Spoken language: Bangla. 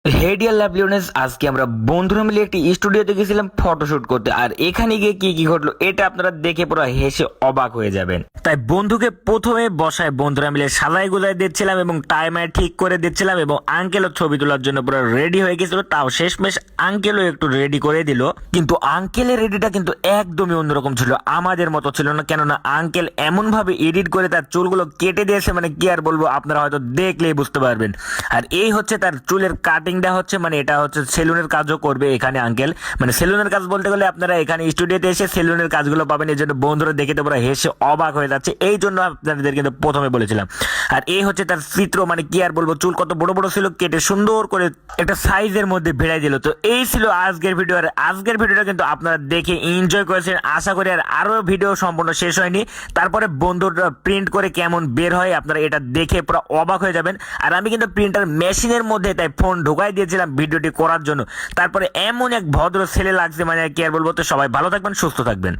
হে ডিয়ার লাভলিনেস, আজকে আমরা বন্ধুরা মিলে একটি স্টুডিওতে গেছিলাম ফটোশুট করতে। আর এখানে গিয়ে কি কি ঘটলো এটা আপনারা দেখে পুরো হেসে অবাক হয়ে যাবেন। তাই বন্ধুকে প্রথমে বসায় বন্ধুরা মিলে সাজাই গোজাই দিচ্ছিলাম এবং টাইমার ঠিক করে দিচ্ছিলাম এবং আঙ্কেলও ছবি তোলার জন্য পুরো রেডি হয়ে গেছিল। তাও শেষমেশ আঙ্কেলও একটু রেডি করে দিল, কিন্তু আঙ্কেলের রেডিটা কিন্তু একদমই অন্যরকম ছিল, আমাদের মতো ছিল না। কেননা আঙ্কেল এমন ভাবে এডিট করে তার চুলগুলো কেটে দিয়েছে, মানে কি আর বলবো, আপনারা হয়তো দেখলেই বুঝতে পারবেন। আর এই হচ্ছে তার চুলের কাটিংটা হচ্ছে, মানে এটা হচ্ছে সেলুনের কাজও করবে এখানে আঙ্কেল। মানে সেলুনের কাজ বলতে গেলে আপনারা এখানে স্টুডিওতে এসে সেলুনের কাজগুলো পাবেন। এই জন্য বন্ধুরা দেখে তো পুরো হেসে অবাক হয়ে যাচ্ছে, এই জন্য আপনাদের কিন্তু প্রথমে বলেছিলাম। আর এই হচ্ছে তার চিত্র, মানে কি আর বলবো, চুল কত বড় বড় ছিল, কেটে সুন্দর করে একটা সাইজের মধ্যে ভেড়াই দিল। তো এই ছিল আজকের ভিডিও। আর আজকের ভিডিওটা কিন্তু আপনারা দেখে এনজয় করেছেন আশা করি। আর আরো ভিডিও সম্পূর্ণ শেষ হয়নি, তারপরে বন্ধুরা প্রিন্ট করে কেমন বের হয় আপনারা এটা দেখে পুরো অবাক হয়ে যাবেন। আর আমি কিন্তু প্রিন্টার মেশিনের মধ্যে তাই ফোন ঢোকাই দিয়েছিলাম ভিডিওটি করার জন্য। তারপরে এমন এক ভদ্র ছেলে লাগছে, মানে কি আর বলবো। তো সবাই ভালো থাকবেন, সুস্থ থাকবেন।